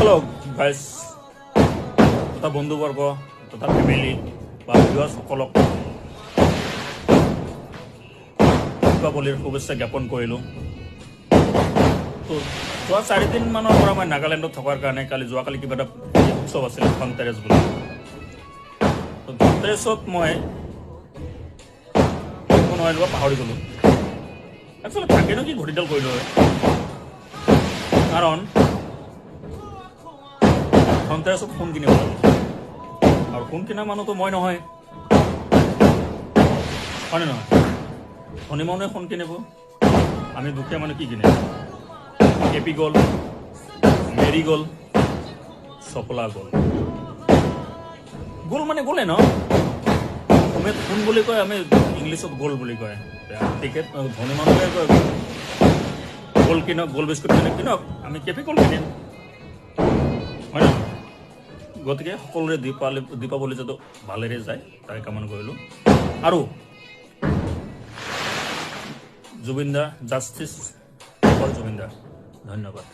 Hello guys तथा बंधुवर्ग तथा family ভিউয়াৰ্ছসকলক দীপাৱলীৰ শুভেচ্ছা জ্ঞাপন কৰিলোঁ। তো যোৱা 4 দিনমানৰ পৰা মই নাগালেণ্ডত থকাৰ কাৰণে যোৱাকালি কিবা এটা উৎসৱ আছিল ধনতেৰেছ বুলি। তো ধনতেৰেছত মই নোৱাৰিলোঁ, পাহৰি গ'লোঁ। একচুৱেলি থাকেনো কি ঘড়ীডাল কৰিলোঁ হয়, কাৰণ ধনতেৰেছত ফোন কিনিব লাগে আৰু ফোন কিনা মানুহটো মই নহয়, হয়নে নহয়? ধনী মানুহে ফোন কিনিব, আমি দুখীয়া মানুহ কি কিনিম? কেপি গ'ল, মেৰি গ'ল, চপলা গ'ল। গ'ল মানে গ'লে ন, আমি ফোন বুলি কয়, আমি ইংলিছত গ'ল বুলি কয়। টিকেট ধনী মানুহে কয় গ'ল কিনক, গ'ল বিস্কুট কিনক, আমি কেপি গ'ল কিনিম, হয় নহয়? গতিকে সকলোৰে দীপাৱলী যাতে ভালেৰে যায় তাই কামনা কৰিলোঁ। আৰু জুবিনদা জাষ্টিছ ফৰ জুবিনদা, ধন্যবাদ।